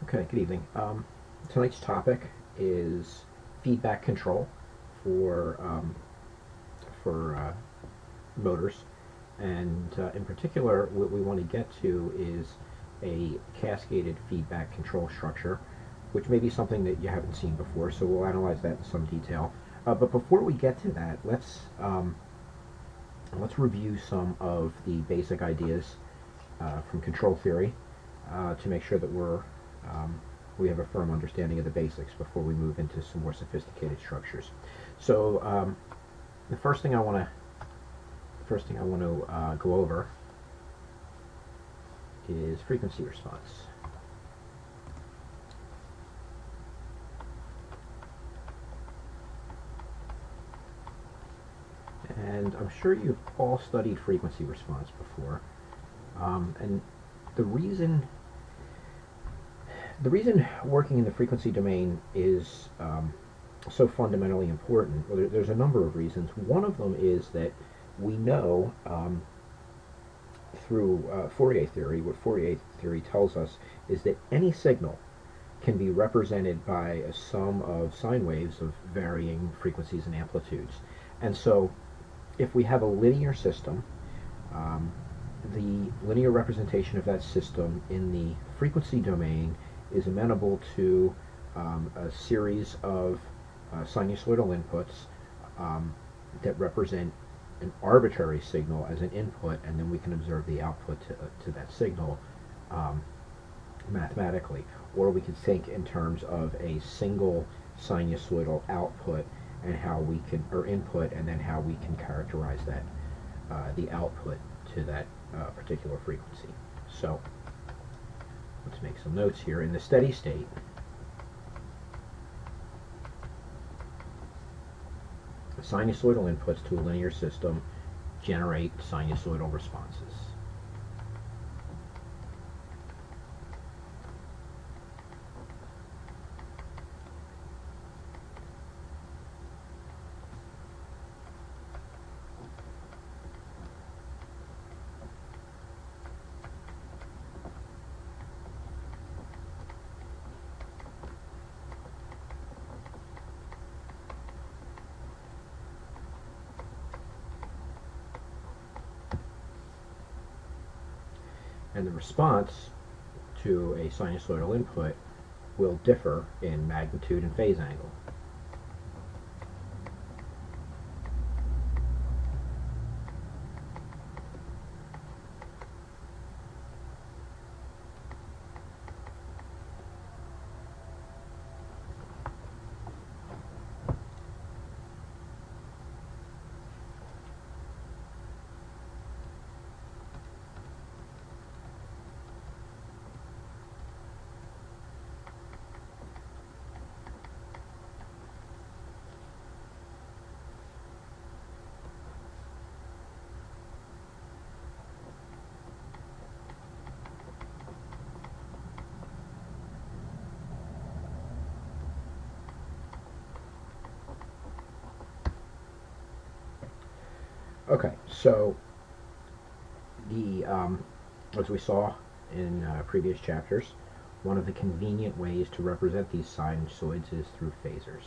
Okay, good evening. Tonight's topic is feedback control for motors, and in particular, what we want to get to is a cascaded feedback control structure, which may be something that you haven't seen before. So we'll analyze that in some detail. But before we get to that, let's review some of the basic ideas from control theory to make sure that we have a firm understanding of the basics before we move into some more sophisticated structures. So the first thing I want to go over is frequency response. And I'm sure you've all studied frequency response before, and the reason working in the frequency domain is so fundamentally important, well, there's a number of reasons. One of them is that we know through Fourier theory, what Fourier theory tells us is that any signal can be represented by a sum of sine waves of varying frequencies and amplitudes. And so if we have a linear system, the linear representation of that system in the frequency domain is amenable to a series of sinusoidal inputs that represent an arbitrary signal as an input, and then we can observe the output to that signal mathematically. Or we could think in terms of a single sinusoidal output and how we can, or input, and then how we can characterize that, the output to that particular frequency. So let's make some notes here. In the steady state, the sinusoidal inputs to a linear system generate sinusoidal responses. And the response to a sinusoidal input will differ in magnitude and phase angle. Okay, so as we saw in previous chapters, one of the convenient ways to represent these sinusoids is through phasors.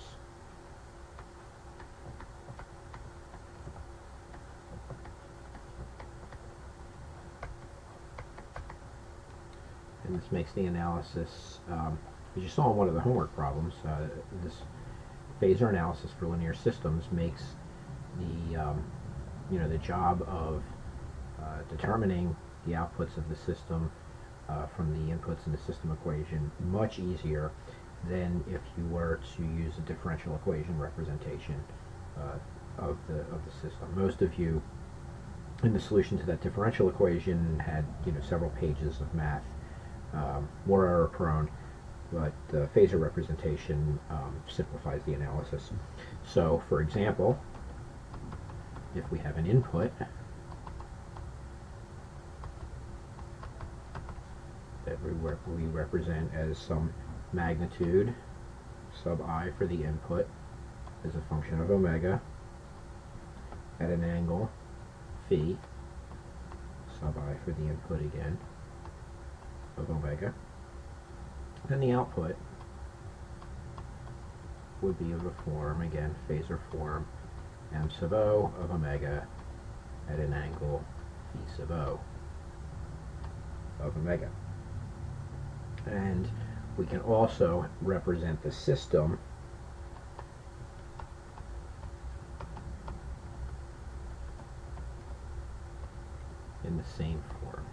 And this makes the analysis, as you saw in one of the homework problems, this phasor analysis for linear systems makes the job of determining the outputs of the system from the inputs in the system equation much easier than if you were to use a differential equation representation of the system. Most of you in the solution to that differential equation had several pages of math, more error prone, but the phasor representation simplifies the analysis. So for example, if we have an input that we represent as some magnitude sub I for the input as a function of omega at an angle phi sub I for the input again of omega, Then the output would be of the form, again, phasor form, m sub o of omega at an angle phi sub o of omega. And we can also represent the system in the same form.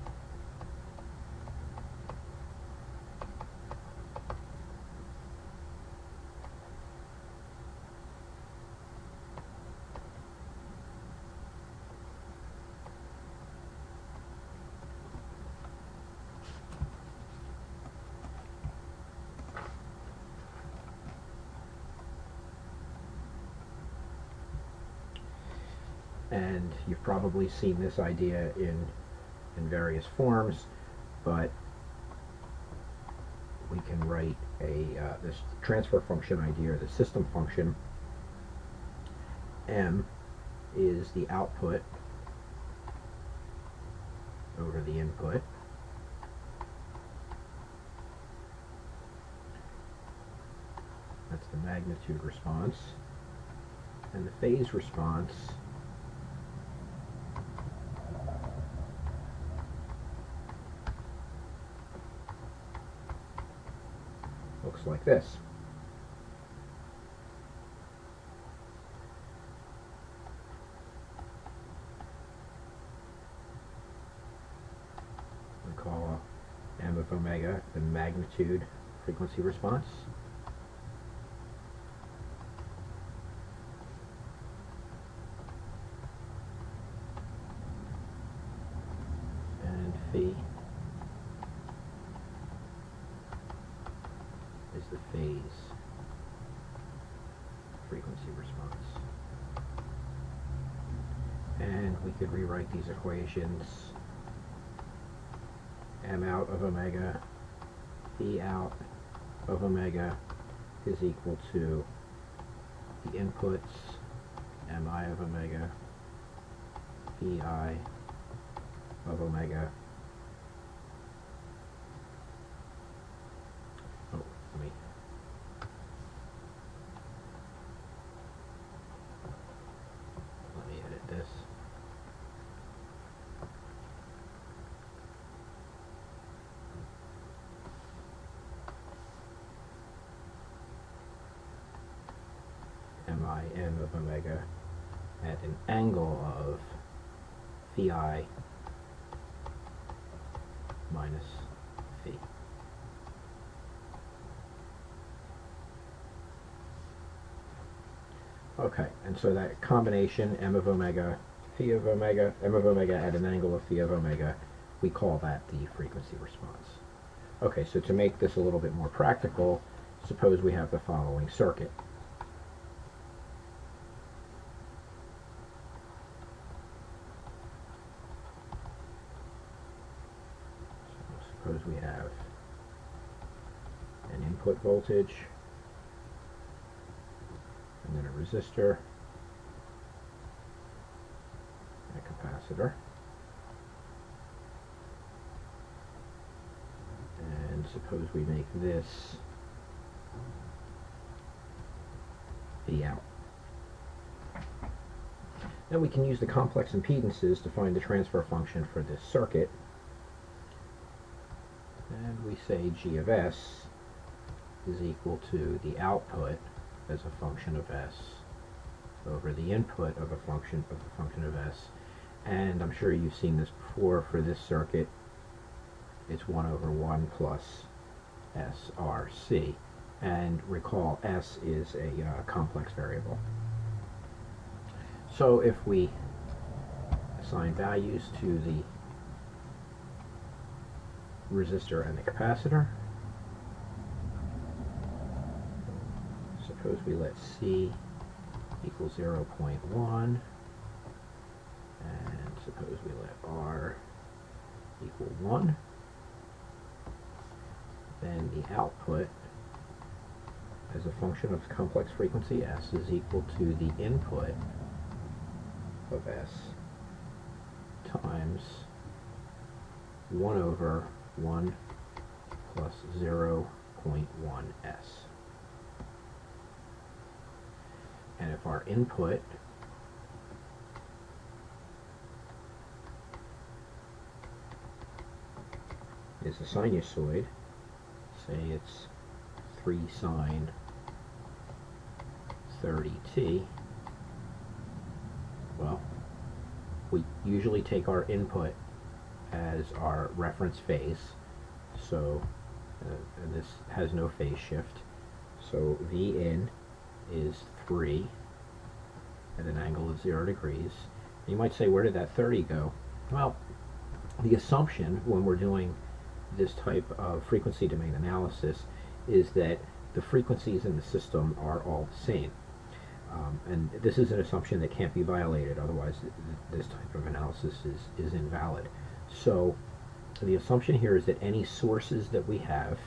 And you've probably seen this idea in various forms, but we can write this transfer function idea, or the system function. M is the output over the input. That's the magnitude response. And the phase response looks like this. We call m of omega the magnitude frequency response. And phi is the phase frequency response. And we could rewrite these equations: m out of omega, phi out of omega is equal to the inputs, mi of omega, phi of omega. Oh, let me edit this. M of omega at an angle of phi minus phi. Okay, and so that combination, m of omega, phi of omega, m of omega at an angle of phi of omega, we call that the frequency response. Okay, so to make this a little bit more practical, suppose we have the following circuit. Suppose we have an input voltage, and then a resistor, and a capacitor, and suppose we make this V out. Then we can use the complex impedances to find the transfer function for this circuit. And we say G of S is equal to the output as a function of S over the input of a function of S. And I'm sure you've seen this before for this circuit. It's 1 over 1 plus SRC. And recall, S is a complex variable. So if we assign values to the resistor and the capacitor, suppose we let C equal 0.1, and suppose we let R equal 1, then the output as a function of complex frequency S is equal to the input of S times 1 over 1 plus 0.1 0.1s. And if our input is a sinusoid, say it's 3 sine 30t, well, we usually take our input as our reference phase, so and this has no phase shift, so V in is 3 at an angle of 0 degrees. You might say, where did that 30 go? Well, the assumption when we're doing this type of frequency domain analysis is that the frequencies in the system are all the same. And this is an assumption that can't be violated, otherwise this type of analysis is invalid. So the assumption here is that any sources that we have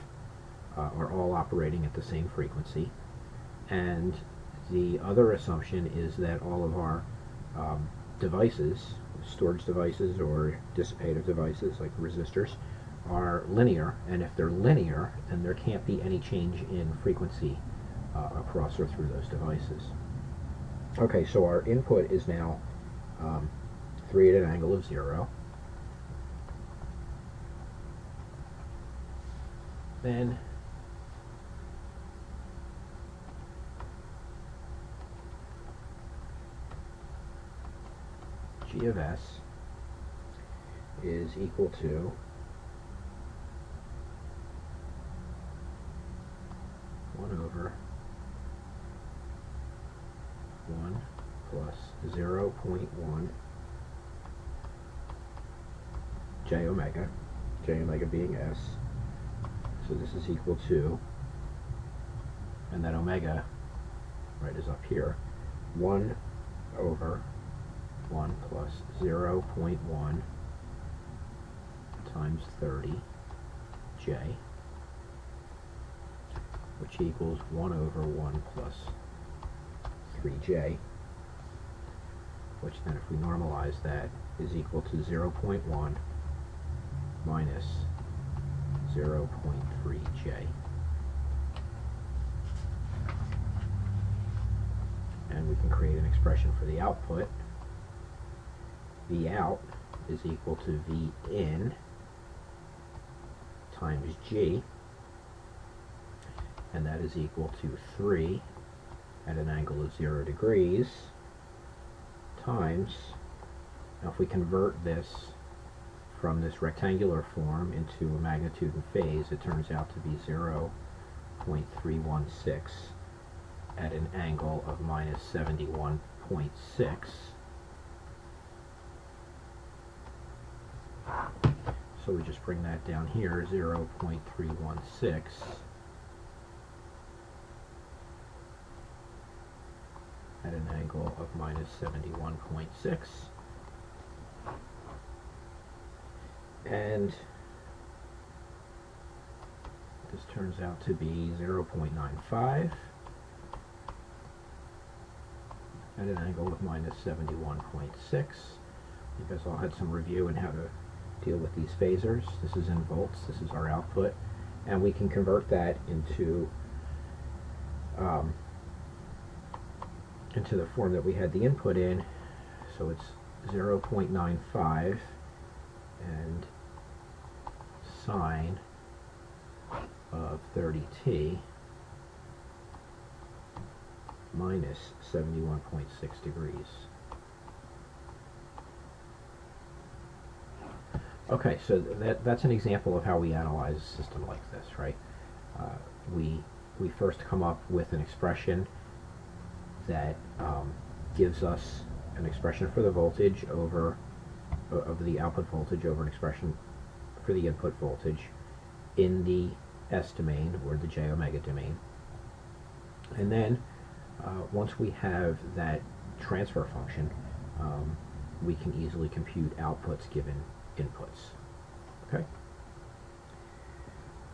are all operating at the same frequency, and the other assumption is that all of our devices, storage devices or dissipative devices like resistors, are linear, and if they're linear, then there can't be any change in frequency across or through those devices. Okay, so our input is now 3 at an angle of 0. Then G of S is equal to 1 over 1 plus 0.1 j omega being S. So this is equal to, and that omega, right, is up here, 1 over 1 plus 0.1 times 30 j, which equals 1 over 1 plus 3j, which then, if we normalize that, is equal to 0.1 minus 0.3j. And we can create an expression for the output. V out is equal to V in times G, and that is equal to 3 at an angle of 0 degrees times, now if we convert this from this rectangular form into a magnitude and phase, it turns out to be 0.316 at an angle of minus 71.6. So we just bring that down here, 0.316 at an angle of minus 71.6. And this turns out to be 0.95 at an angle of minus 71.6. You guys all had some review in how to deal with these phasors. This is in volts, this is our output, and we can convert that into the form that we had the input in. So it's 0.95 and sine of 30t minus 71.6 degrees. Okay, so that's an example of how we analyze a system like this, right? We first come up with an expression that gives us an expression for the voltage over of the output voltage over an expression for the input voltage in the S domain or the j omega domain. And then once we have that transfer function, we can easily compute outputs given inputs. Okay?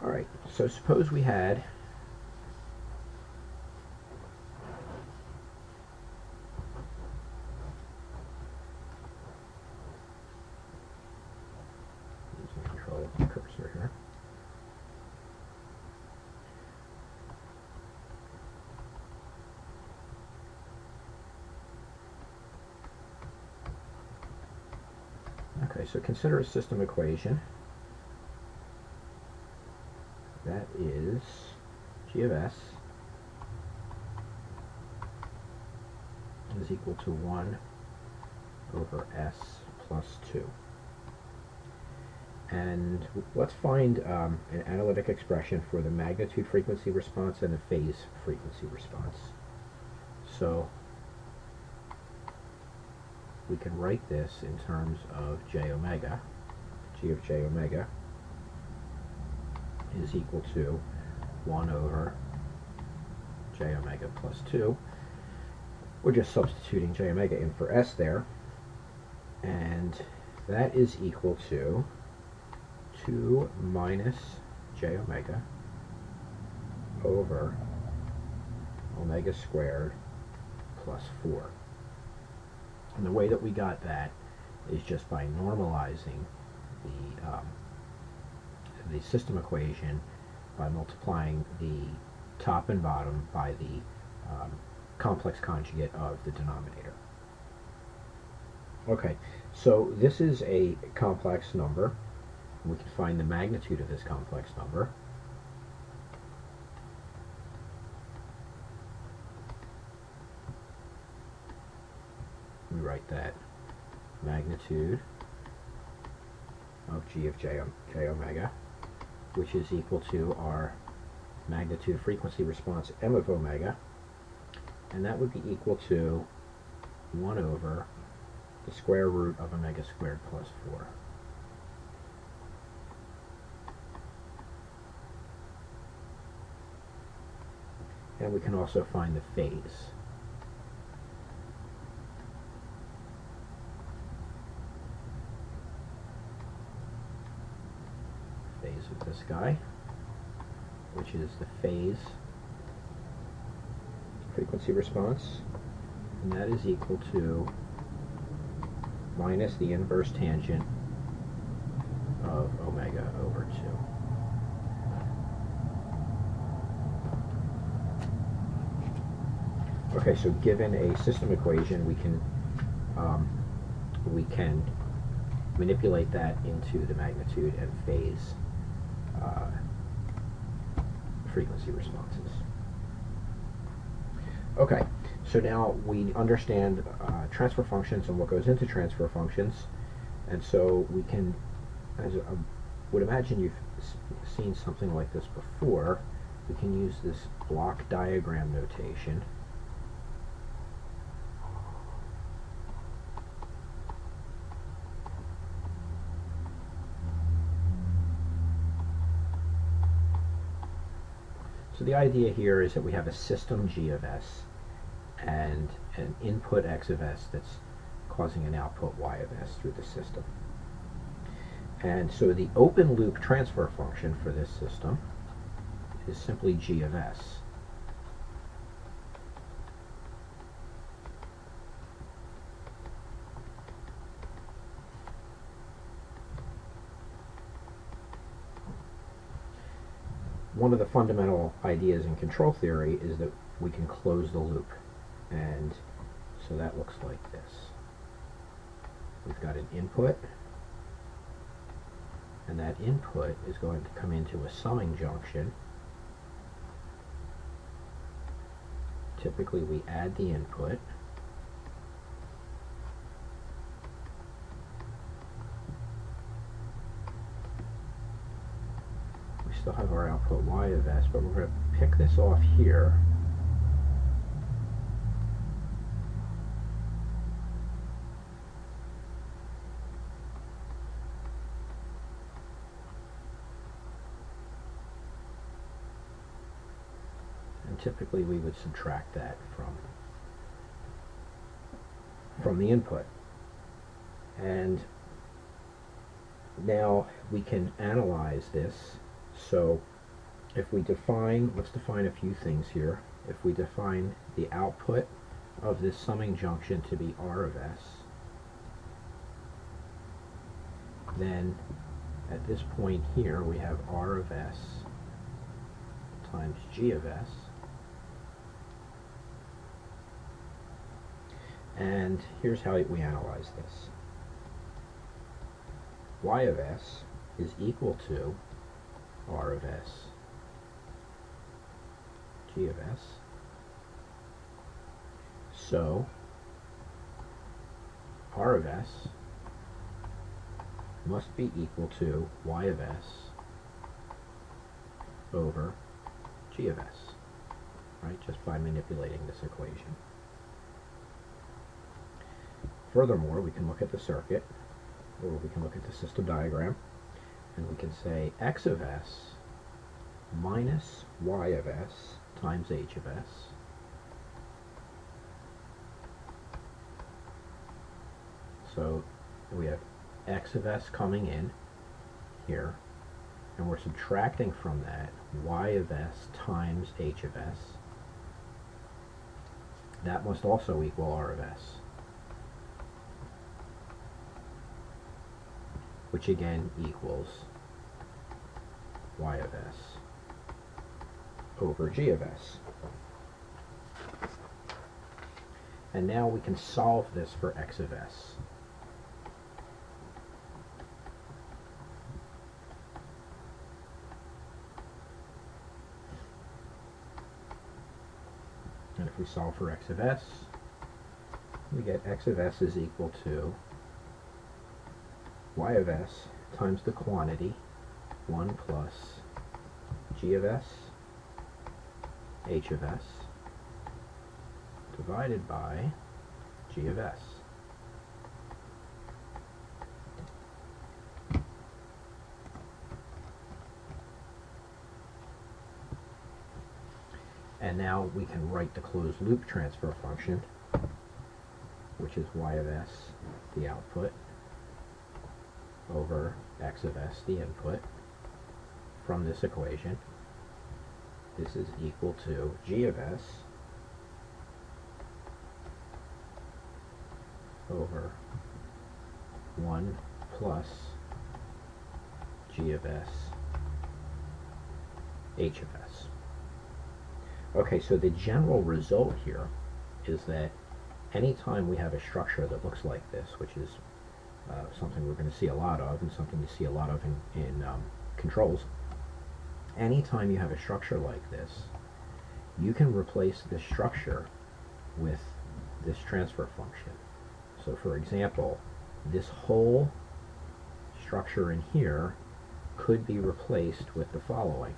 Alright, so suppose we had losing control of the cursor here. so consider a system equation that is g of s is equal to 1 over s plus 2. And let's find an analytic expression for the magnitude frequency response and the phase frequency response. So we can write this in terms of j omega. G of j omega is equal to 1 over j omega plus 2. We're just substituting j omega in for s there, and that is equal to 2 minus j omega over omega squared plus 4. And the way that we got that is just by normalizing the system equation by multiplying the top and bottom by the complex conjugate of the denominator. Okay, so this is a complex number. We can find the magnitude of this complex number. We write that magnitude of g of j omega, which is equal to our magnitude frequency response m of omega, and that would be equal to 1 over the square root of omega squared plus 4. And we can also find the phase. Phase of this guy, which is the phase frequency response, and that is equal to minus the inverse tangent of omega over 2. Okay, so given a system equation, we can manipulate that into the magnitude and phase frequency responses. Okay, so now we understand transfer functions and what goes into transfer functions, and so we can, as I would imagine you've seen something like this before, we can use this block diagram notation. So the idea here is that we have a system g of s and an input x of s that's causing an output y of s through the system. And so the open loop transfer function for this system is simply g of s. One of the fundamental ideas in control theory is that we can close the loop, and so that looks like this. We've got an input, and that input is going to come into a summing junction. Typically we add the input, still have our output y of s, but we're going to pick this off here. And typically we would subtract that from the input. And now we can analyze this. So if we define, let's define a few things here. If we define the output of this summing junction to be R of S, then at this point here we have R of S times G of S, and here's how we analyze this. y of s is equal to r of s g of s. So r of s must be equal to y of s over g of s, right? Just by manipulating this equation. Furthermore, we can look at the circuit, or we can look at the system diagram, and we can say x of s minus y of s times h of s so we have x of s coming in here, and we're subtracting from that y of s times h of s. That must also equal r of s, which again equals y of s over g of s. And now we can solve this for x of s. And if we solve for x of s, we get x of s is equal to y of s times the quantity 1 plus g of s h of s divided by g of s. And now we can write the closed loop transfer function, which is y of s, the output, over x of s, the input, from this equation. This is equal to g of s over 1 plus g of s h of s. Okay, so the general result here is that anytime we have a structure that looks like this, which is something we're going to see a lot of, and something you see a lot of in controls, anytime you have a structure like this, you can replace this structure with this transfer function. So for example, this whole structure in here could be replaced with the following.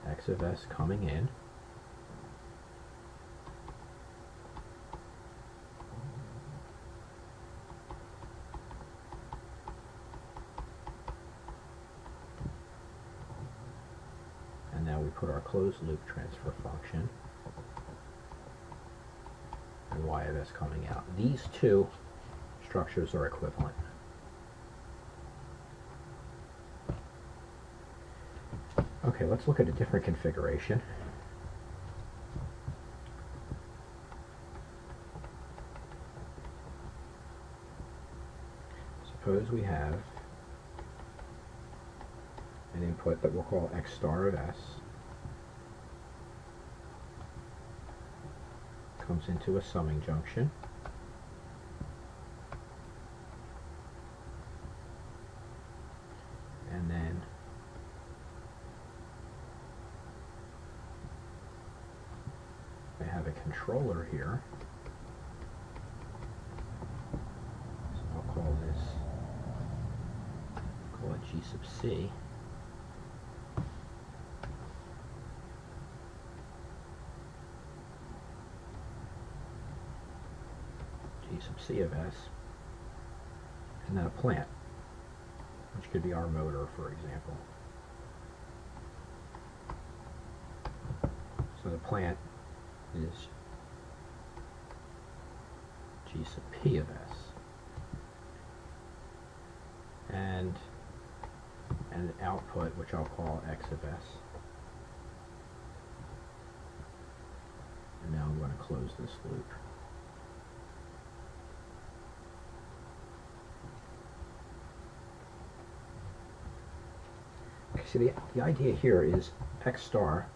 X of s coming in, and now we put our closed loop transfer function, and y of s coming out. These two structures are equivalent. Okay, let's look at a different configuration. Suppose we have an input that we'll call x star of s, comes into a summing junction, and then I have a controller here, so I'll call it G sub C. G sub C of S, and then a plant, which could be our motor, for example. So the plant is G sub P of S, and an output which I'll call X of S. And now I'm going to close this loop. Okay, so the idea here is X star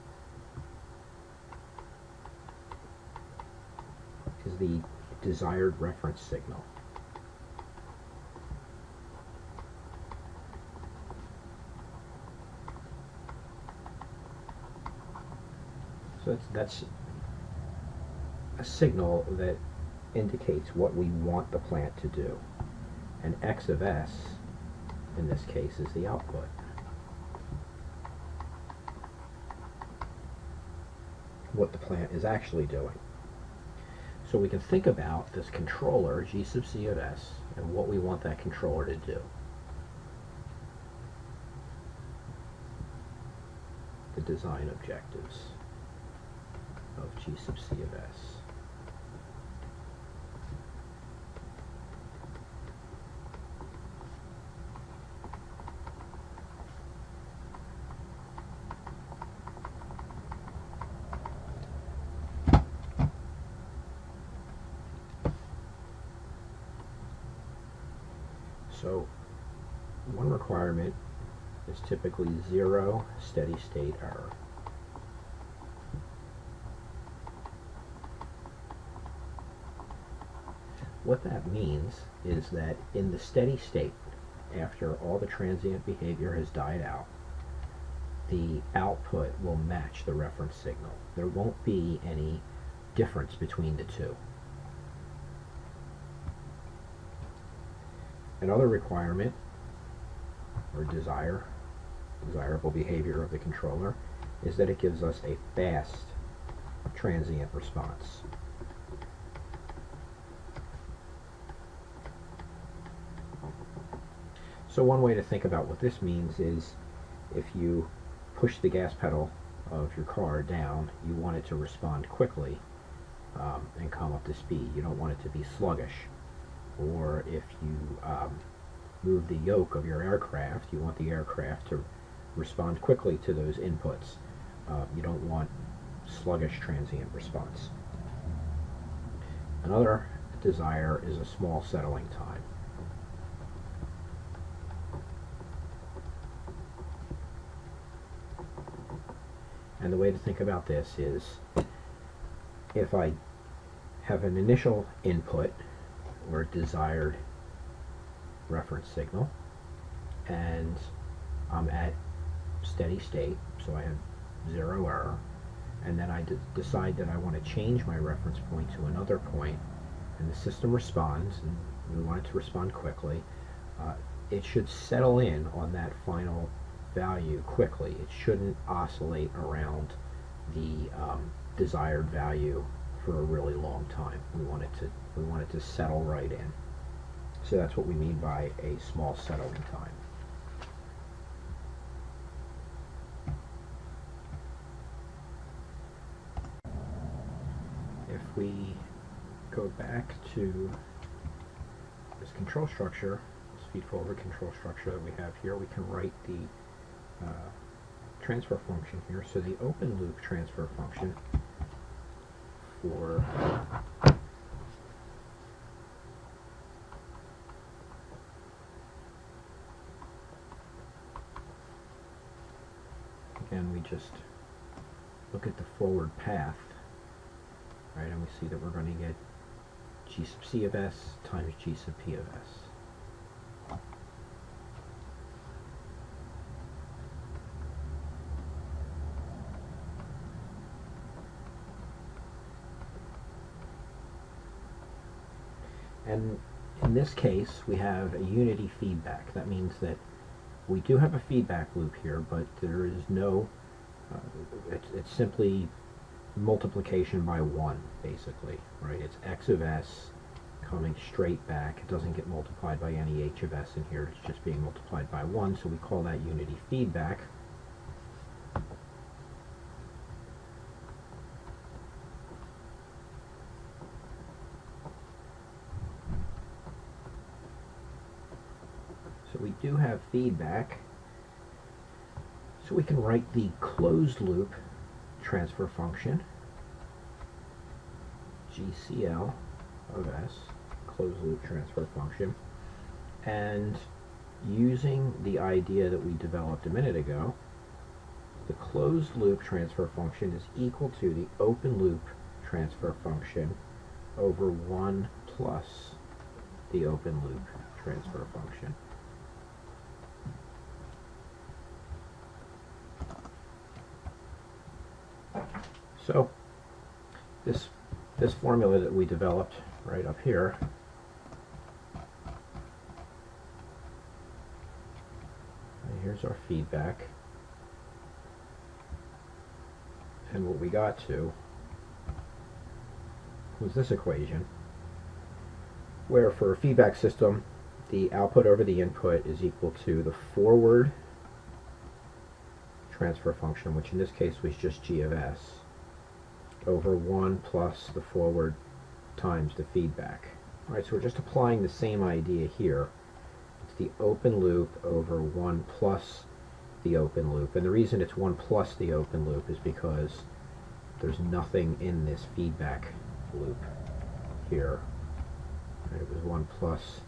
is the desired reference signal. So that's a signal that indicates what we want the plant to do. And X of S, in this case, is the output. What the plant is actually doing. So we can think about this controller, G sub C of S, and what we want that controller to do. The design objectives of G sub C of S. So one requirement is typically 0 steady state error. What that means is that in the steady state, after all the transient behavior has died out, the output will match the reference signal. There won't be any difference between the two. Another requirement, or desirable behavior of the controller, is that it gives us a fast transient response. So one way to think about what this means is if you push the gas pedal of your car down, you want it to respond quickly and come up to speed. You don't want it to be sluggish. Or if you move the yoke of your aircraft, you want the aircraft to respond quickly to those inputs. You don't want sluggish transient response. Another desire is a small settling time. And the way to think about this is, if I have an initial input or desired reference signal, and I'm at steady state, so I have 0 error, and then I decide that I want to change my reference point to another point, and the system responds, and we want it to respond quickly, it should settle in on that final value quickly. It shouldn't oscillate around the desired value for a really long time. We want it to settle right in. So that's what we mean by a small settling time. If we go back to this control structure, this feed-forward control structure that we have here, we can write the transfer function here. So the open loop transfer function for again, we just look at the forward path, right, and we see that we're going to get G sub C of S times G sub P of S. And in this case, we have a unity feedback. That means that we do have a feedback loop here, but there is no, it's simply multiplication by 1, basically, right? It's X of S coming straight back. It doesn't get multiplied by any H of S in here. It's just being multiplied by 1, so we call that unity feedback. So we do have feedback, so we can write the closed loop transfer function, GCL of S, closed loop transfer function, and using the idea that we developed a minute ago, the closed loop transfer function is equal to the open loop transfer function over 1 plus the open loop transfer function. So this formula that we developed right up here here's our feedback, and what we got to was this equation, where for a feedback system the output over the input is equal to the forward transfer function, which in this case was just g of s, over 1 plus the forward times the feedback. Alright, so we're just applying the same idea here. It's the open loop over 1 plus the open loop, and the reason it's 1 plus the open loop is because there's nothing in this feedback loop here. Right, it was 1 plus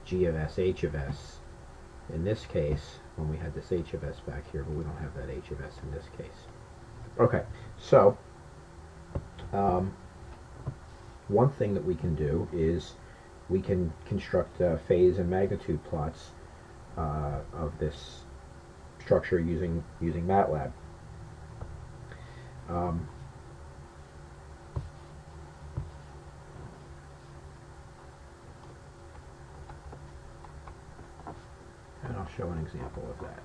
g of s h of s in this case when we had this h of s back here, but we don't have that h of s in this case. Okay, so one thing that we can do is we can construct phase and magnitude plots of this structure using MATLAB. And I'll show an example of that.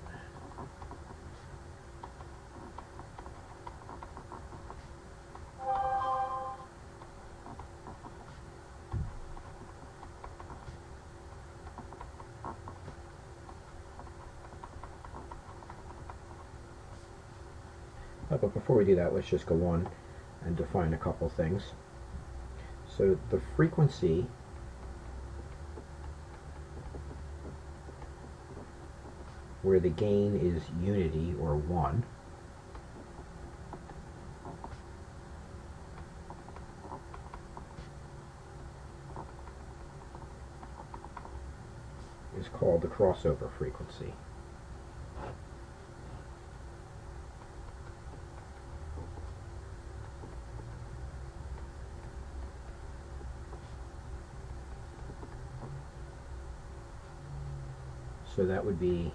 But before we do that, let's just go on and define a couple things. So the frequency where the gain is unity, or 1, is called the crossover frequency. So that would be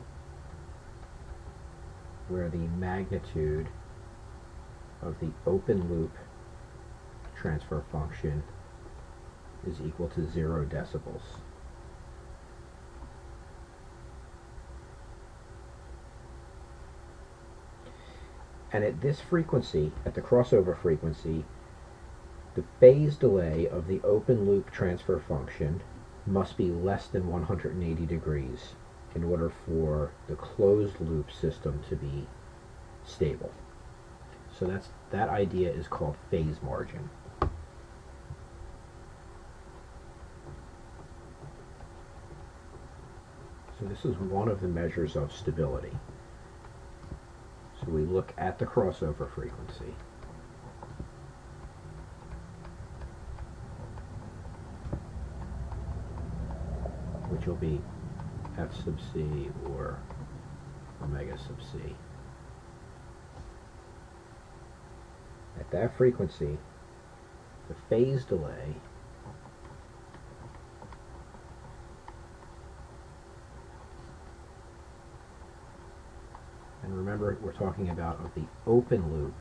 where the magnitude of the open loop transfer function is equal to 0 decibels. And at this frequency, at the crossover frequency, the phase delay of the open loop transfer function must be less than 180 degrees in order for the closed loop system to be stable. So that idea is called phase margin. So this is one of the measures of stability. So we look at the crossover frequency. Which will be f sub c or omega sub c. At that frequency, the phase delay and remember we're talking about of the open loop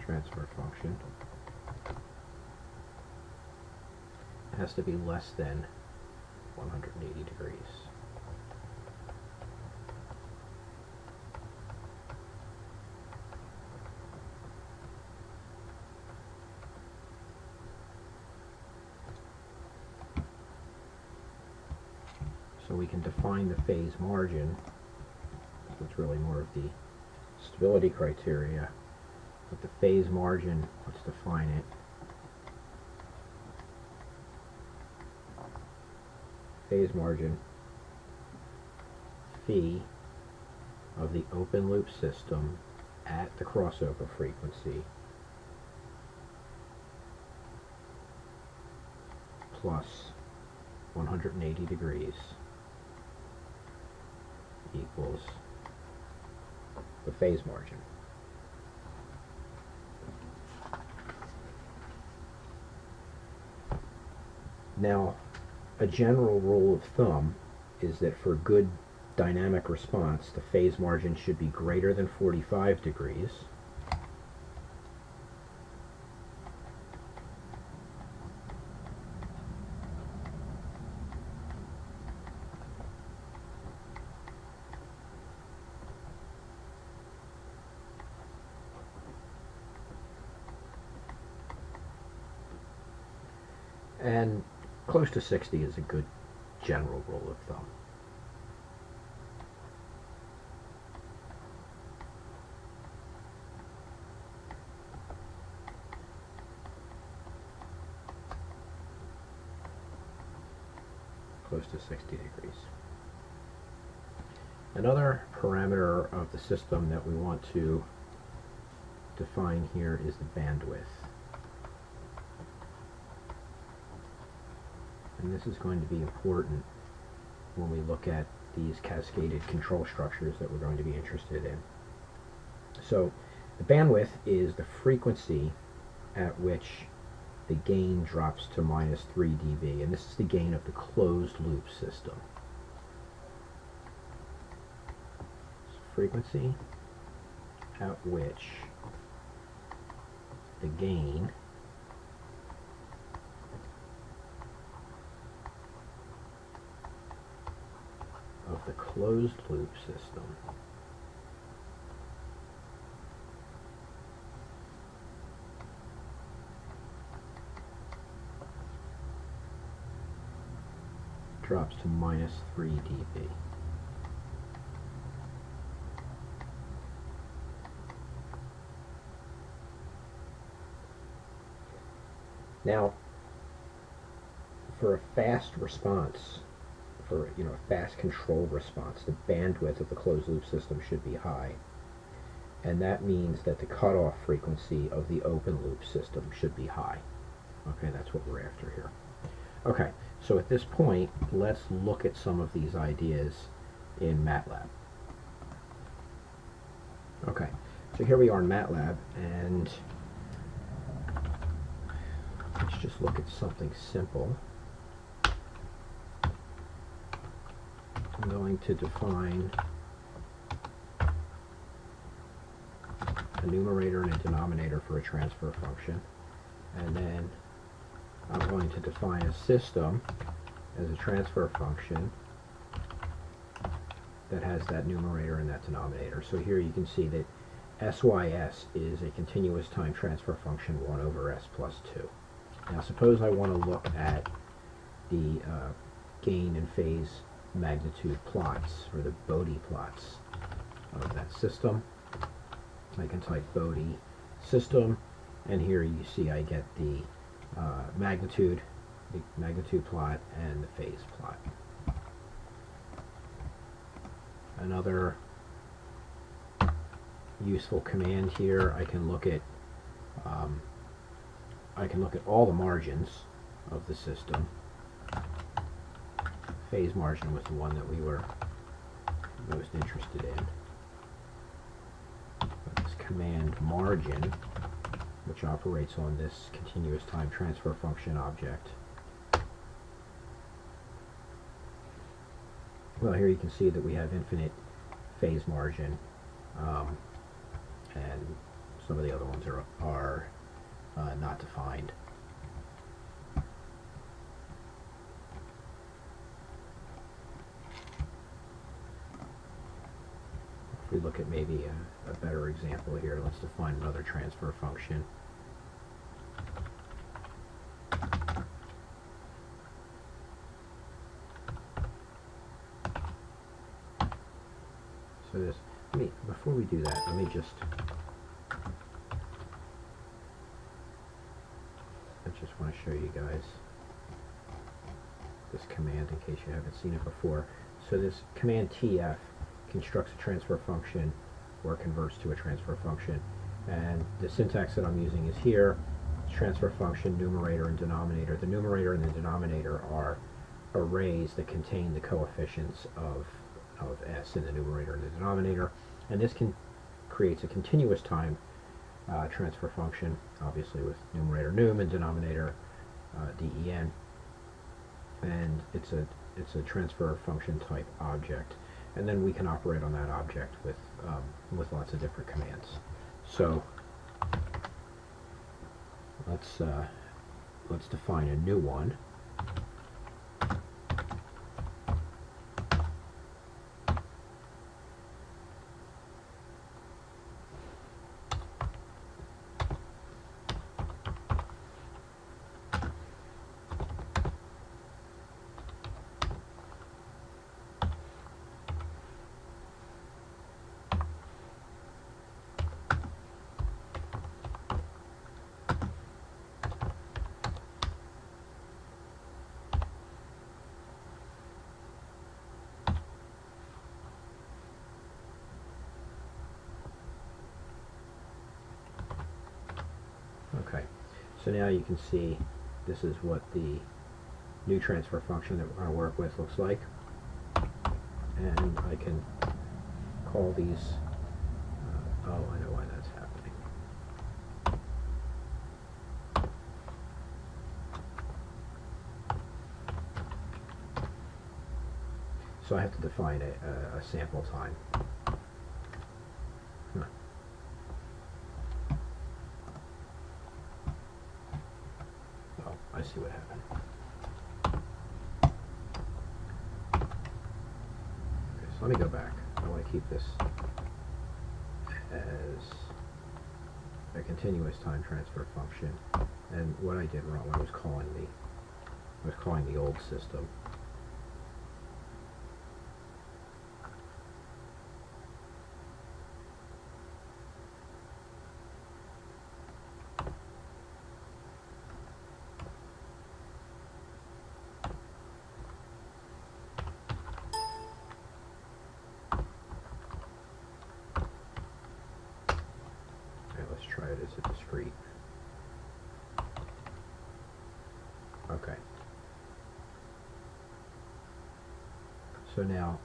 transfer function has to be less than 180 degrees. So we can define the phase margin, so it's really more of the stability criteria. But the phase margin, let's define it. Phase margin phi of the open loop system at the crossover frequency plus 180 degrees equals the phase margin. Now, a general rule of thumb is that for good dynamic response, the phase margin should be greater than 45 degrees. And close to 60 is a good general rule of thumb. Close to 60 degrees. Another parameter of the system that we want to define here is the bandwidth. And this is going to be important when we look at these cascaded control structures that we're going to be interested in. So the bandwidth is the frequency at which the gain drops to minus 3 dB, and this is the gain of the closed loop system. So frequency at which the gain of the closed loop system drops to minus 3 dB. Now, for a fast response, for a fast control response, the bandwidth of the closed loop system should be high, and that means that the cutoff frequency of the open loop system should be high. Okay, that's what we're after here. Okay, so at this point, let's look at some of these ideas in MATLAB. Okay, so here we are in MATLAB, and let's just look at something simple. I'm going to define a numerator and a denominator for a transfer function, and then I'm going to define a system as a transfer function that has that numerator and that denominator. So here you can see that SYS is a continuous time transfer function 1 over S plus 2. Now suppose I want to look at the gain and phase magnitude plots, or the Bode plots of that system. I can type Bode system, and here you see I get the magnitude plot and the phase plot. Another useful command here, I can look at all the margins of the system. Phase margin was the one that we were most interested in. But this command margin, which operates on this continuous time transfer function object. Well, here you can see that we have infinite phase margin, and some of the other ones are not defined. If we look at maybe a better example here, let's define another transfer function. So this, before we do that, let me just, I just want to show you guys this command in case you haven't seen it before. So this command TF constructs a transfer function or converts to a transfer function, and the syntax that I'm using is here. transfer function, numerator and denominator. The numerator and the denominator are arrays that contain the coefficients of s in the numerator and the denominator, and this creates a continuous time transfer function, obviously with numerator num and denominator den, and it's a transfer function type object, and then we can operate on that object with lots of different commands. So let's define a new one. Okay, so now you can see this is what the new transfer function that we're going to work with looks like, and I can call these, oh, I know why that's happening. So I have to define a sample time. I see what happened. Okay, so let me go back. I want to keep this as a continuous time transfer function. And what I did wrong, I was calling the old system. Let's try it as a discrete. Okay. So now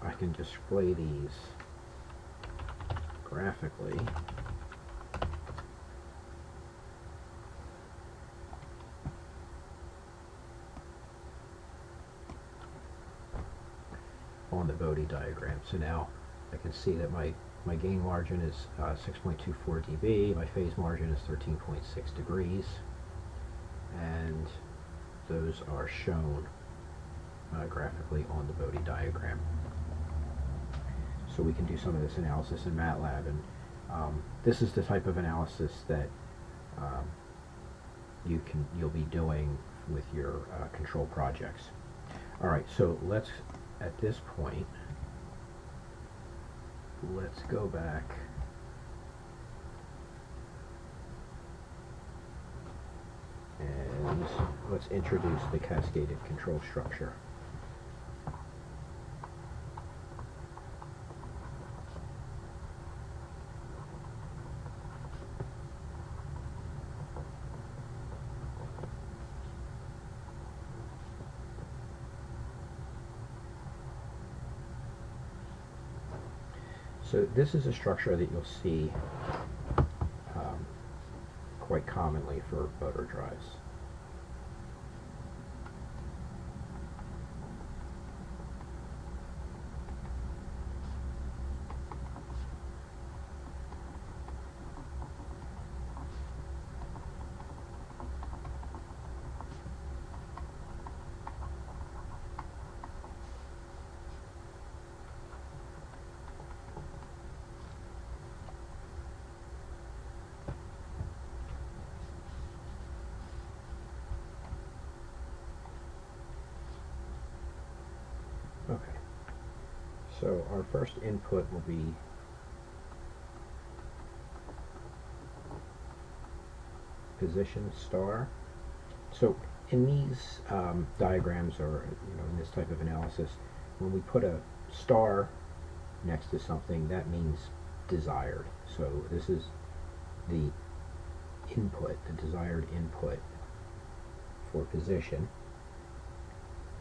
I can display these graphically. On the Bode diagram. So now I can see that my gain margin is 6.24 dB, my phase margin is 13.6 degrees, and those are shown graphically on the Bode diagram. So we can do some of this analysis in MATLAB, and this is the type of analysis that you'll be doing with your control projects. Alright, so let's, at this point, let's go back and let's introduce the cascaded control structure. So this is a structure that you'll see quite commonly for motor drives. Okay, so our first input will be position star. So in these diagrams, or in this type of analysis, when we put a star next to something, that means desired. So this is the input, the desired input for position.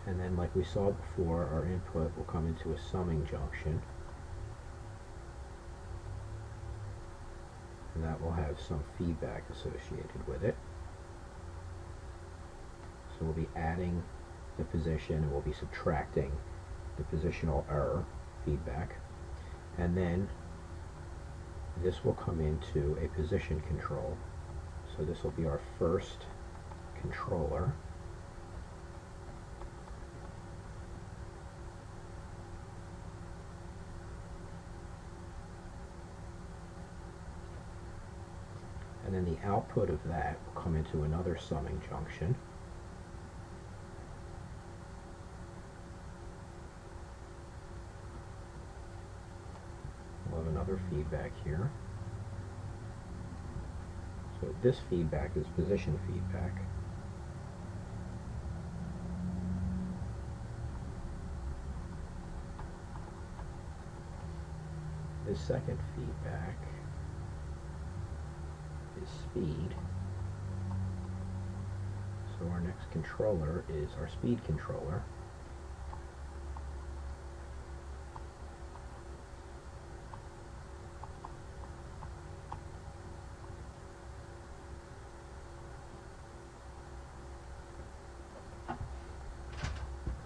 And then, like we saw before, our input will come into a summing junction, and that will have some feedback associated with it. So we'll be adding the position, and we'll be subtracting the positional error feedback. And then this will come into a position control. So this will be our first controller. And then the output of that will come into another summing junction. We'll have another feedback here. So this feedback is position feedback. This second feedback is speed. So our next controller is our speed controller.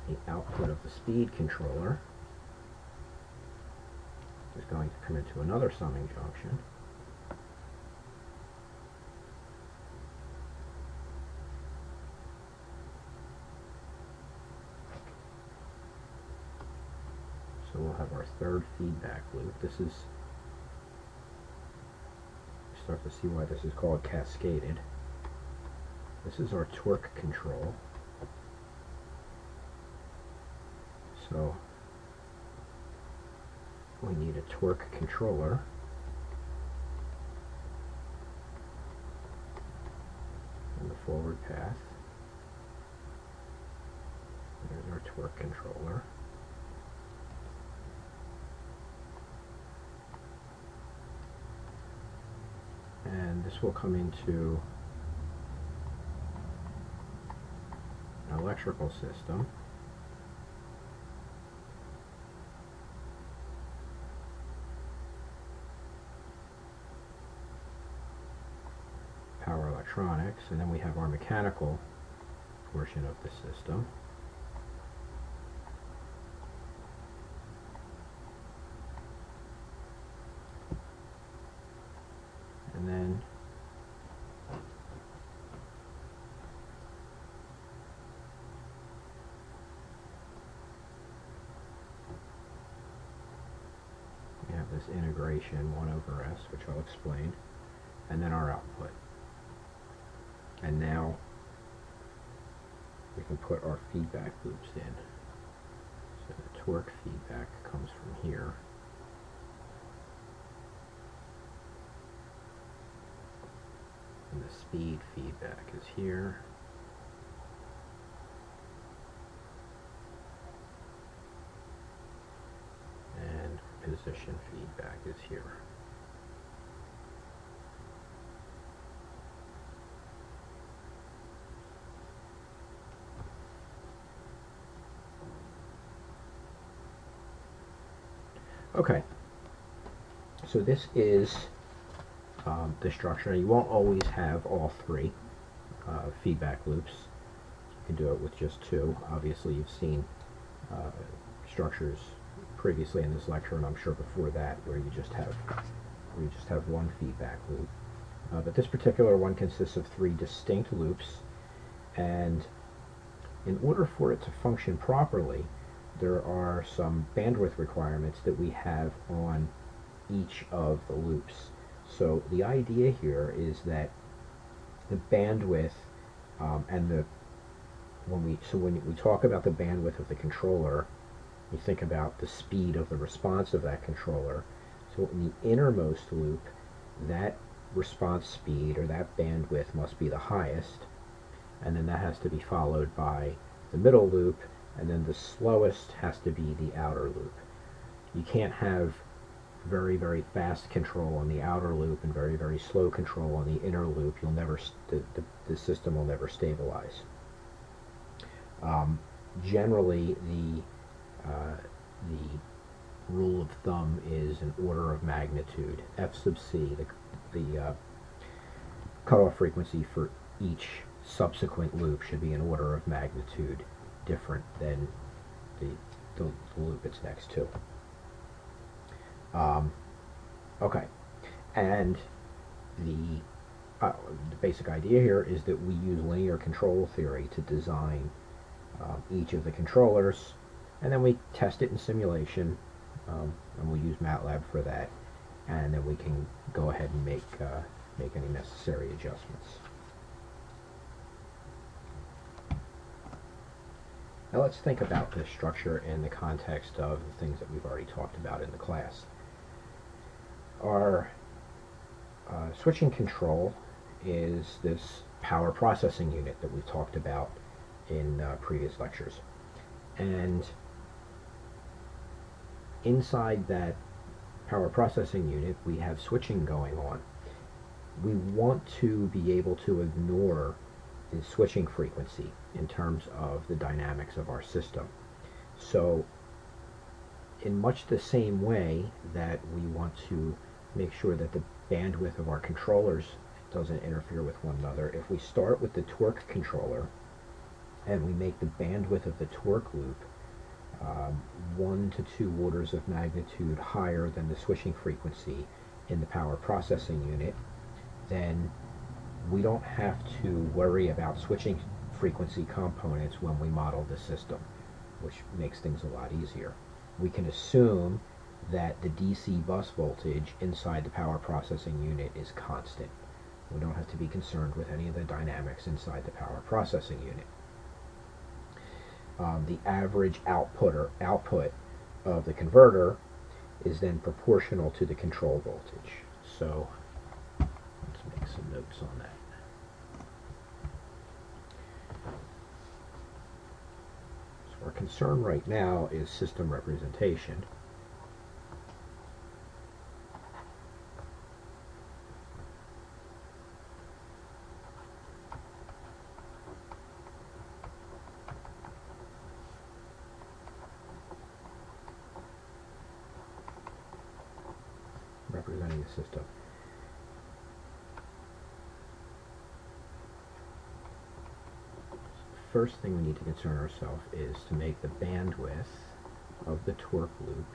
The output of the speed controller is going to come into another summing junction. So we'll have our third feedback loop. This is, you start to see why this is called cascaded. This is our torque control. So we need a torque controller. In the forward path. There's our torque controller. And this will come into an electrical system. Power electronics, and then we have our mechanical portion of the system. And then we have this integration 1/s, which I'll explain, and then our output. And now we can put our feedback loops in. So the torque feedback comes from here. And the speed feedback is here. And position feedback is here. Okay, so this is the structure. You won't always have all three feedback loops. You can do it with just two. Obviously, you've seen structures previously in this lecture, and I'm sure before that, where you just have one feedback loop. But this particular one consists of three distinct loops, and in order for it to function properly, there are some bandwidth requirements that we have on each of the loops. So the idea here is that the bandwidth and when we talk about the bandwidth of the controller, you think about the speed of the response of that controller. So in the innermost loop, that response speed or that bandwidth must be the highest, and then that has to be followed by the middle loop, and then the slowest has to be the outer loop. You can't have very, very fast control on the outer loop and very, very slow control on the inner loop, you'll never the system will never stabilize. Generally, the rule of thumb is an order of magnitude. F sub c, the cutoff frequency for each subsequent loop should be an order of magnitude different than the loop it's next to. Okay, and the basic idea here is that we use linear control theory to design each of the controllers, and then we test it in simulation, and we'll use MATLAB for that, and then we can go ahead and make any necessary adjustments. Now let's think about this structure in the context of the things that we've already talked about in the class. Our switching control is this power processing unit that we've talked about in previous lectures. And inside that power processing unit, we have switching going on. We want to be able to ignore the switching frequency in terms of the dynamics of our system. So in much the same way that we want to make sure that the bandwidth of our controllers doesn't interfere with one another, if we start with the torque controller and we make the bandwidth of the torque loop 1 to 2 orders of magnitude higher than the switching frequency in the power processing unit, then we don't have to worry about switching frequency components when we model the system, which makes things a lot easier. We can assume that the DC bus voltage inside the power processing unit is constant. We don't have to be concerned with any of the dynamics inside the power processing unit. The average output of the converter is then proportional to the control voltage. So let's make some notes on that. So our concern right now is system representation. Representing the system. First thing we need to concern ourselves is to make the bandwidth of the torque loop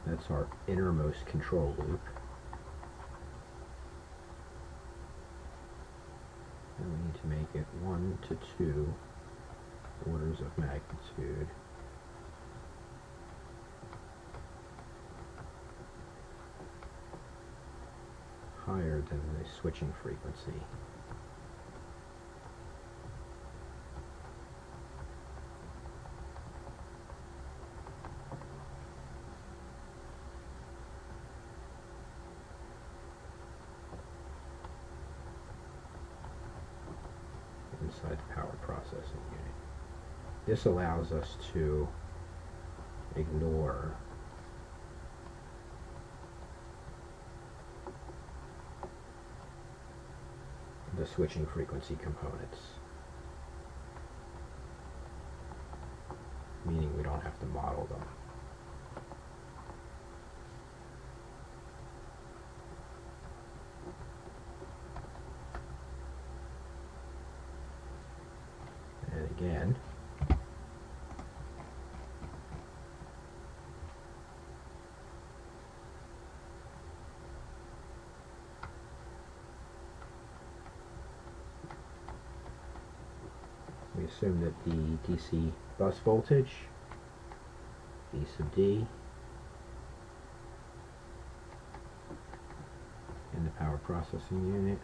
that's our innermost control loop, and we need to make it 1 to 2 orders of magnitude higher than the switching frequency. Inside the power processing unit. This allows us to ignore the switching frequency components, meaning we don't have to model them. And again, we assume that the DC bus voltage, V sub D, in the power processing unit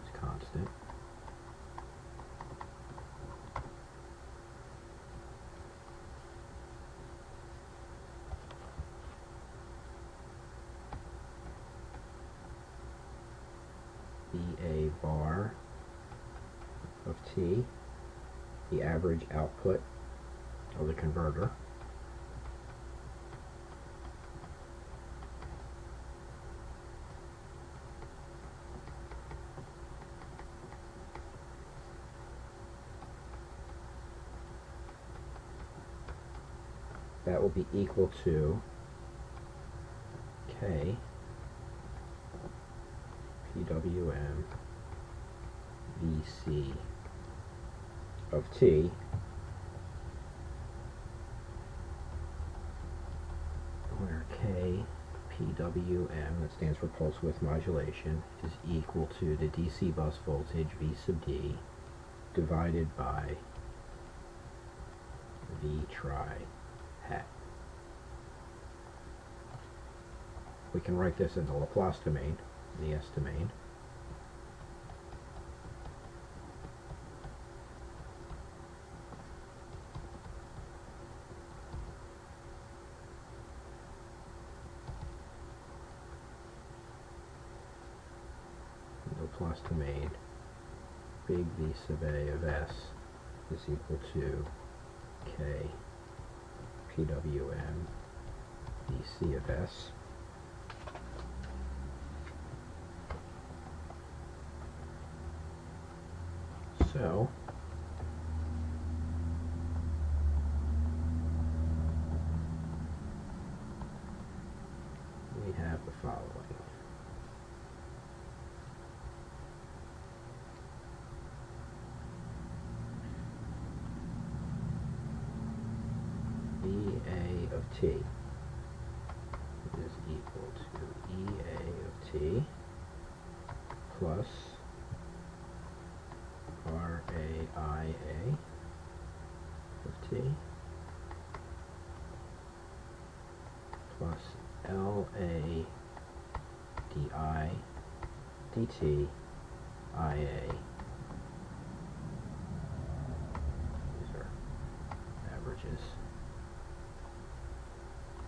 is constant. BA bar of T, the average output of the converter, that will be equal to K PWM VC of T, where K PWM, that stands for pulse width modulation, is equal to the DC bus voltage V sub D divided by V tri hat. We can write this in the Laplace domain, the S domain. Laplace domain, big V sub A of S is equal to K PWM VC of S. So we have the following. EA of T is equal to EA of T plus RAIA of T plus LA DI DT IA. These are averages.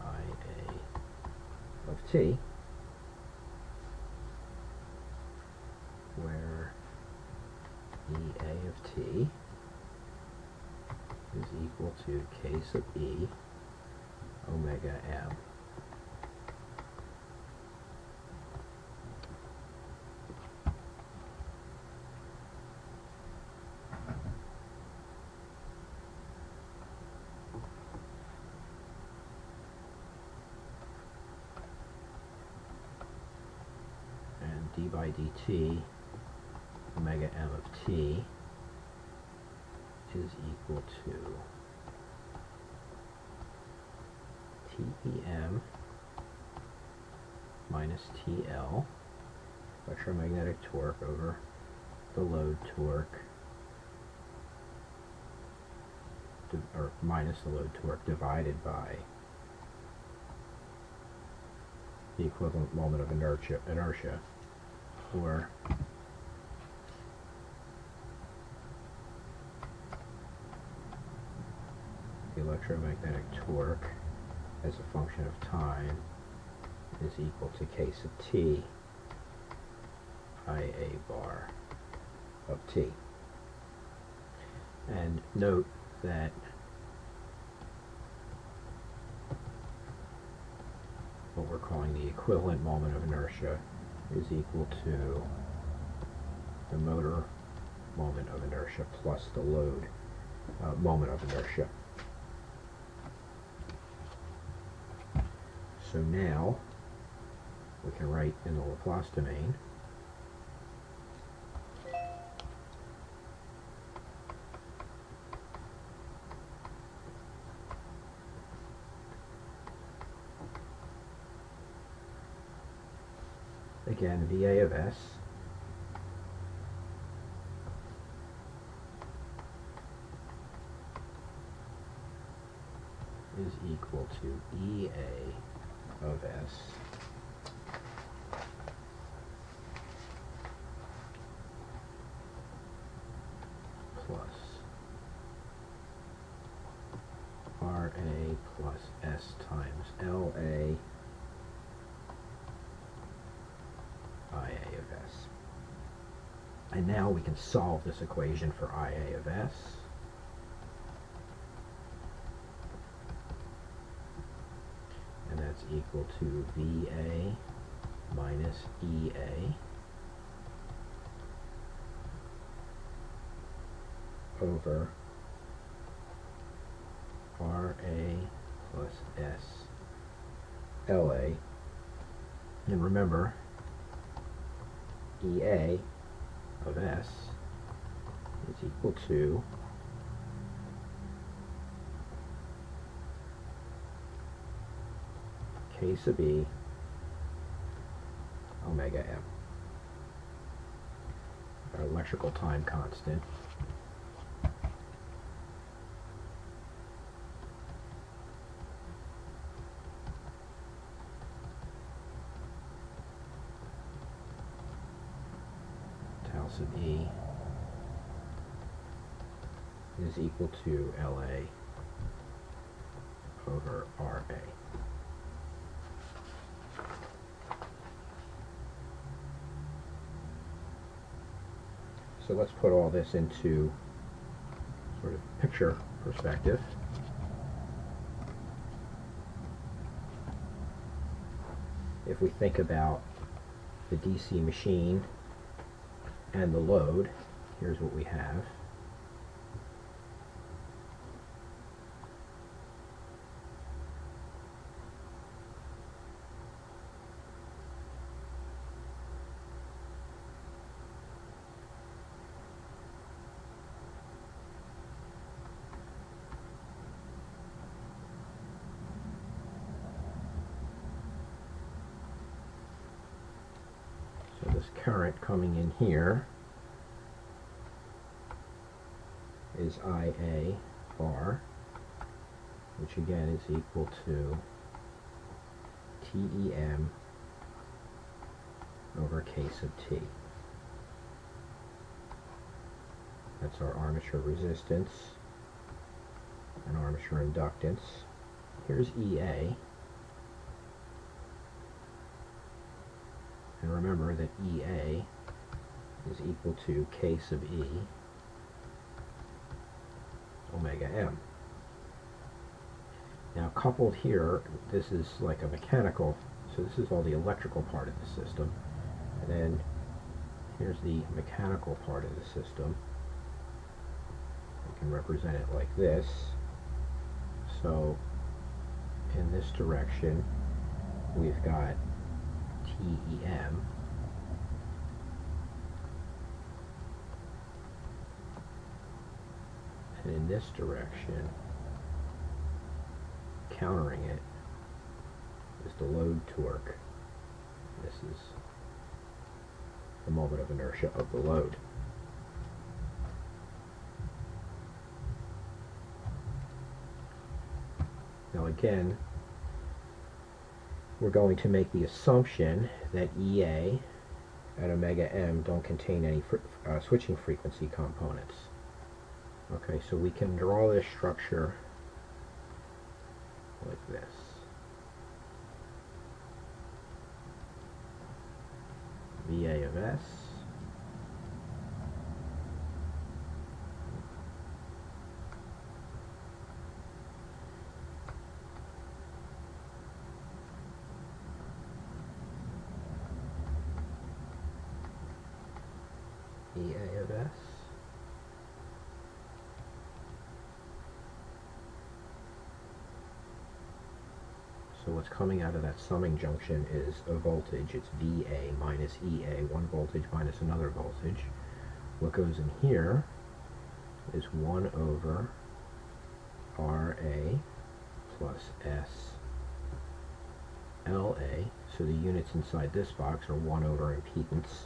IA of T, where EA of T is equal to K sub E omega M. And d by dt omega M of T is equal to TEM minus TL, electromagnetic torque, over the load torque, or minus the load torque, divided by the equivalent moment of inertia, or the electromagnetic torque as a function of time is equal to K sub T IA bar of T. And note that what we're calling the equivalent moment of inertia is equal to the motor moment of inertia plus the load moment of inertia. So now we can write in the Laplace domain again VA of S is equal to EA of S plus RA plus S times LA IA of S. And now we can solve this equation for IA of S. And that's equal to VA minus EA over RA plus S LA. And remember, EA of S is equal to K sub E omega M, our electrical time constant. Tau sub E is equal to LA over RA. So let's put all this into sort of picture perspective. If we think about the DC machine and the load, here's what we have. So this current coming in here is IA bar, which again is equal to TEM over K sub T. That's our armature resistance and armature inductance. Here's EA. And remember that EA is equal to K sub E omega M. Now coupled here, this is like a mechanical, so this is all the electrical part of the system. And then here's the mechanical part of the system. We can represent it like this. So in this direction, we've got TEM and in this direction, countering it, is the load torque. This is the moment of inertia of the load. Now again, we're going to make the assumption that EA and omega M don't contain any switching frequency components. Okay, so we can draw this structure like this. VA of S EA of S So what's coming out of that summing junction is a voltage. It's VA minus EA, one voltage minus another voltage. What goes in here is 1 over RA plus S LA. So the units inside this box are 1 over impedance.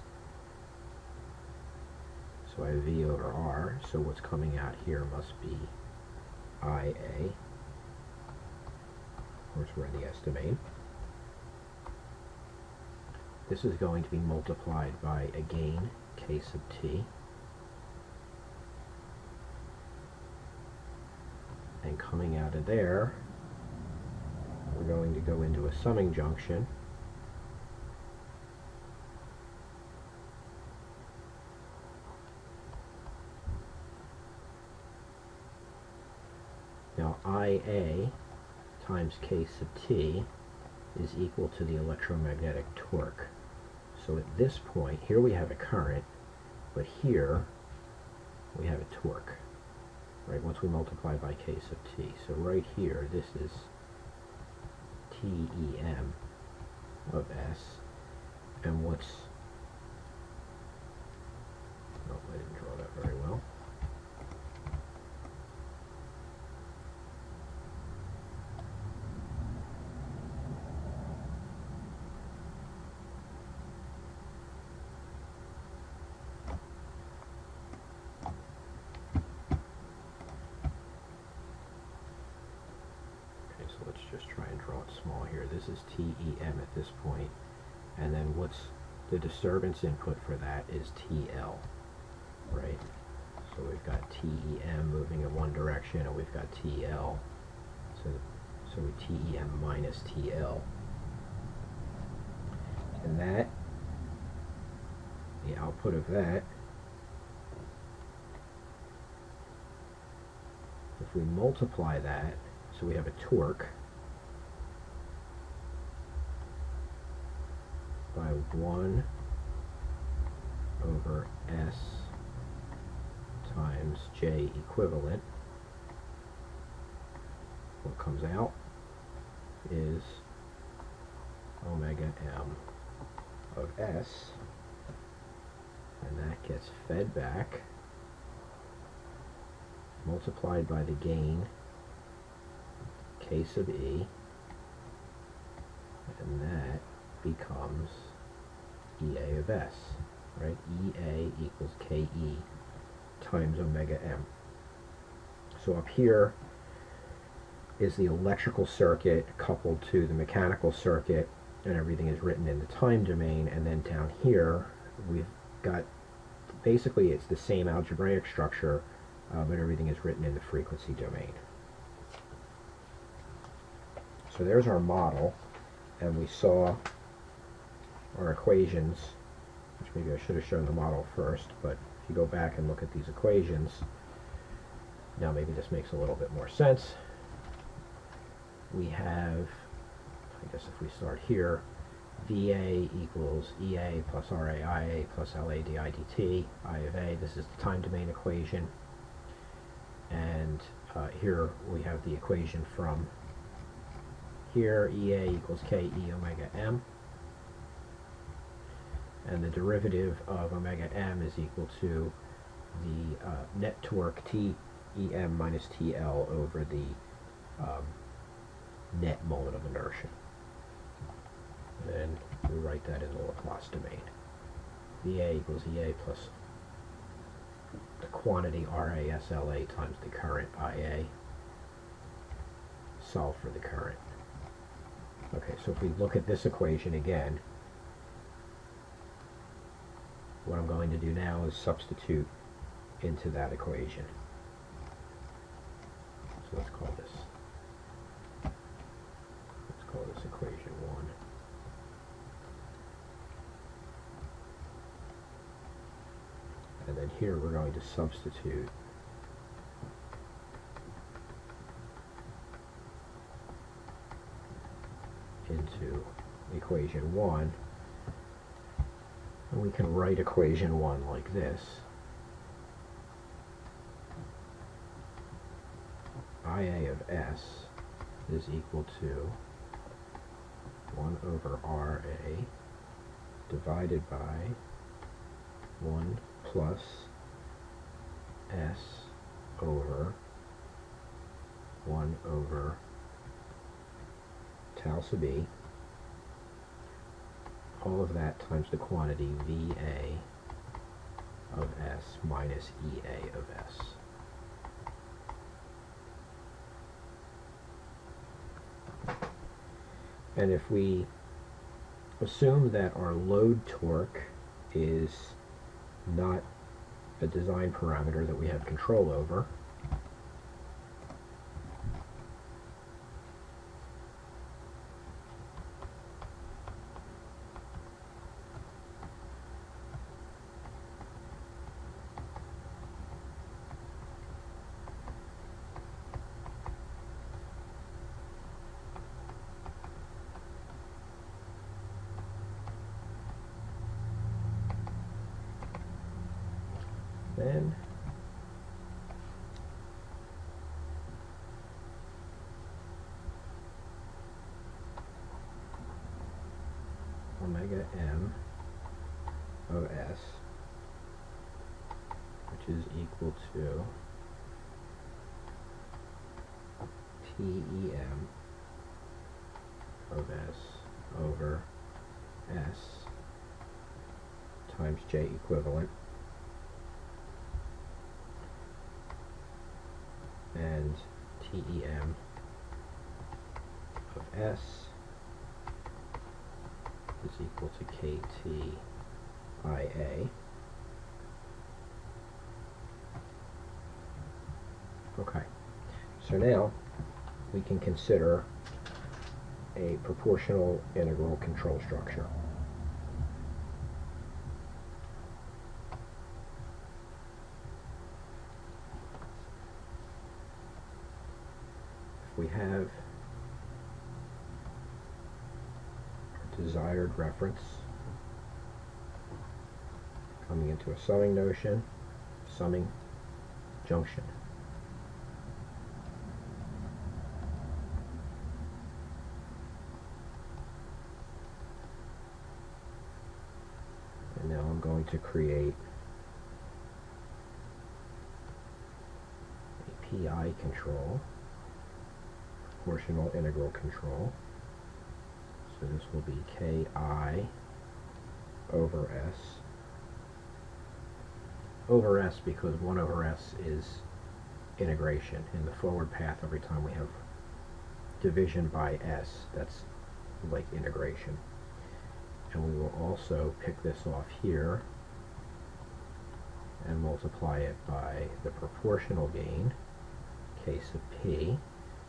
So I have V over R. So what's coming out here must be IA. Of course, we're in the S domain. This is going to be multiplied by a gain, K sub T. And coming out of there, we're going to go into a summing junction. Now IA times K sub T is equal to the electromagnetic torque. So at this point, here we have a current, but here we have a torque, right, once we multiply by K sub T. So right here, this is TEM of S, and what's, oh, I didn't draw that very well. Let's just try and draw it small here. This is TEM at this point, and then what's the disturbance input for that is TL, right? So we've got TEM moving in one direction, and we've got TL. So we TEM minus TL, and that, the output of that, if we multiply that, so we have a torque by 1 over S times J equivalent. What comes out is omega M of S, and that gets fed back, multiplied by the gain K sub E, and that becomes EA of S, right? EA equals KE times omega M. So up here is the electrical circuit coupled to the mechanical circuit, and everything is written in the time domain, and then down here we've got, basically it's the same algebraic structure, but everything is written in the frequency domain. So there's our model, and we saw our equations, which maybe I should have shown the model first, but if you go back and look at these equations, now maybe this makes a little bit more sense. We have, I guess if we start here, VA equals EA plus RA IA plus LA DI dt, I of A. This is the time domain equation, and here we have the equation from here, EA equals KE omega M, and the derivative of omega M is equal to the net torque TEM minus TL over the net moment of inertia. And we write that in the Laplace domain. VA equals EA plus the quantity RASLA times the current IA. Solve for the current. Okay, so if we look at this equation again, what I'm going to do now is substitute into that equation. So let's call this equation 1. And then here we're going to substitute into equation 1, and we can write equation 1 like this. IA of S is equal to 1 over RA divided by 1 plus S over 1 over tau sub E, all of that times the quantity VA of S minus EA of S. And if we assume that our load torque is not a design parameter that we have control over, then omega m of s, which is equal to TEM of s over s times J equivalent, and TEM of s is equal to KTIA. Okay, so now we can consider a proportional integral control structure. If we have our desired reference coming into a summing junction, and now I'm going to create a PI control, proportional integral control. So this will be KI over S because 1 over S is integration. In the forward path, every time we have division by S, that's like integration. And we will also pick this off here and multiply it by the proportional gain, K sub P.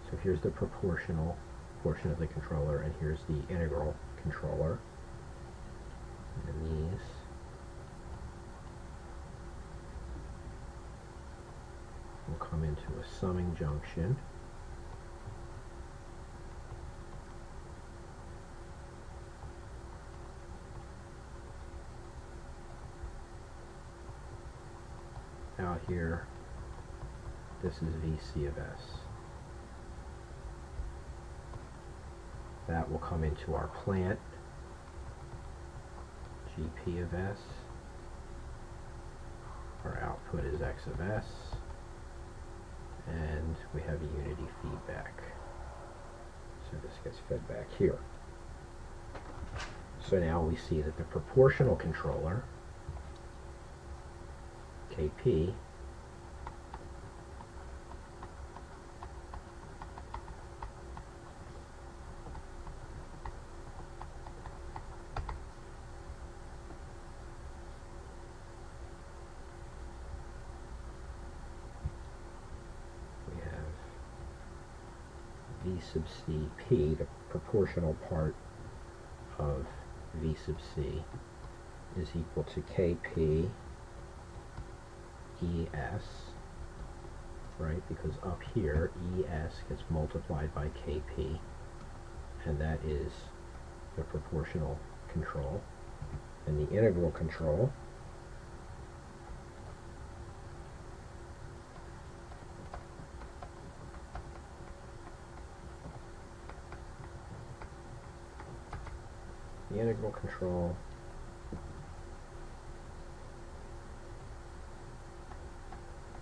So here's the proportional portion of the controller, and here's the integral controller. And these will come into a summing junction. Out here, this is VC of S. That will come into our plant, GP of S. Our output is X of S. And we have a unity feedback. So this gets fed back here. So now we see that the proportional controller, KP, V sub CP, the proportional part of V sub C, is equal to KP ES, right? Because up here, ES gets multiplied by KP, and that is the proportional control. And the integral control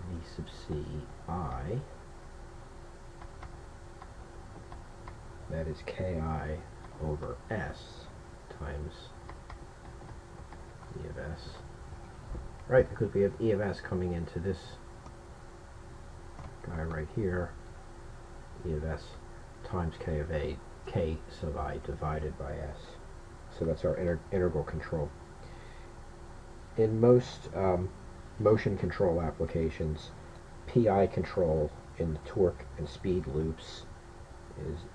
V sub C I, that is KI over S times E of S, right? Because we have E of S coming into this guy right here, E of S times K of A, K sub I divided by S. So that's our integral control. In most motion control applications, PI control in the torque and speed loops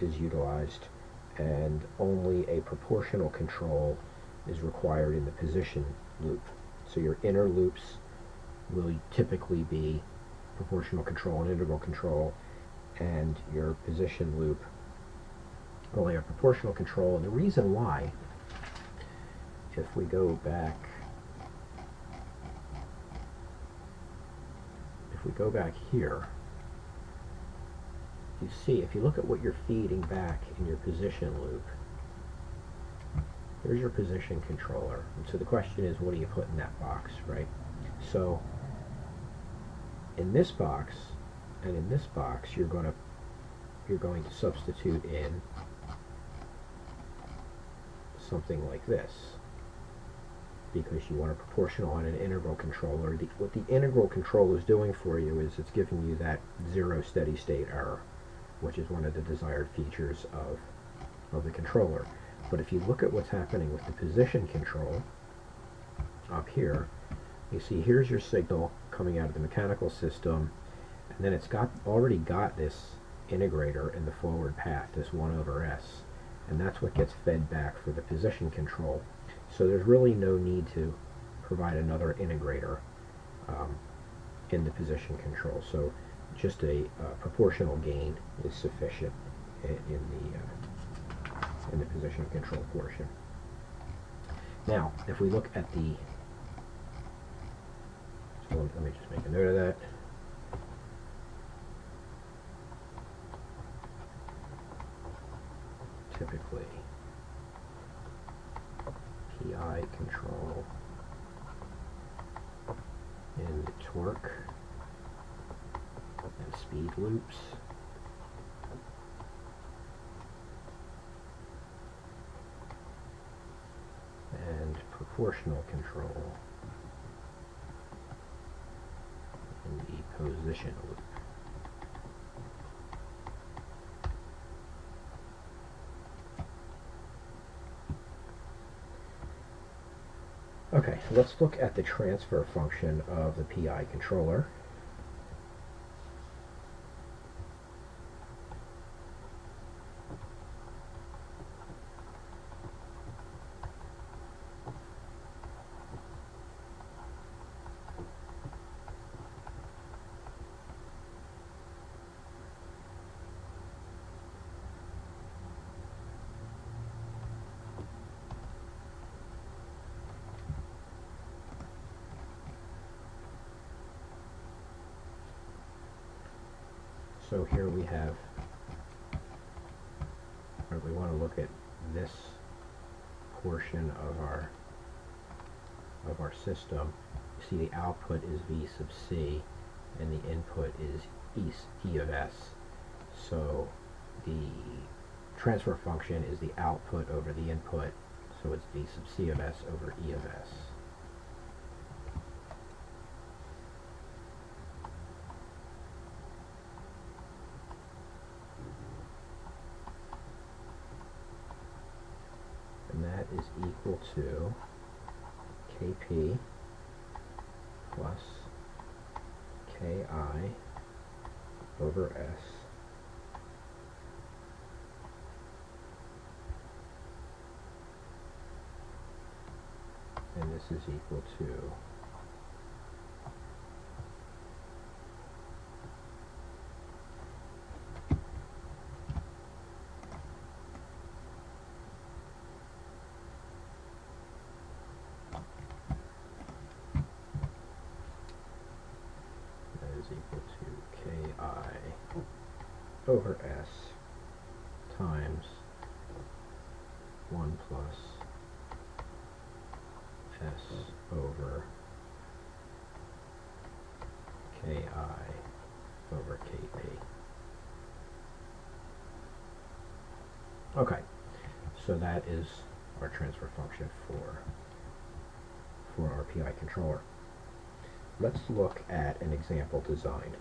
is utilized, and only a proportional control is required in the position loop. So your inner loops will typically be proportional control and integral control, and your position loop only a proportional control. And the reason why, if we go back if we go back here, you see, if you look at what you're feeding back in your position loop, there's your position controller. And so the question is, what do you put in that box, right? So in this box and in this box, you're going to substitute in something like this, because you want a proportional and an integral controller. What the integral control is doing for you is it's giving you that zero steady state error, which is one of the desired features of the controller. But if you look at what's happening with the position control up here, you see here's your signal coming out of the mechanical system, and then it's already got this integrator in the forward path, this 1/s, and that's what gets fed back for the position control. So there's really no need to provide another integrator in the position control. So just a proportional gain is sufficient in the position control portion. Now, if we look at the, so let me just make a note of that. Typically, PI control in the torque and speed loops and proportional control in the position loop. Okay, let's look at the transfer function of the PI controller. So here we have, or we want to look at this portion of our system. You see the output is V sub C and the input is E of S. So the transfer function is the output over the input, so it's V sub C of S over E of S. And that is equal to Kp plus Ki over S and this is equal to Ki over S times 1 plus S over Ki over Kp. Okay, so that is our transfer function for our PI controller. Let's look at an example design.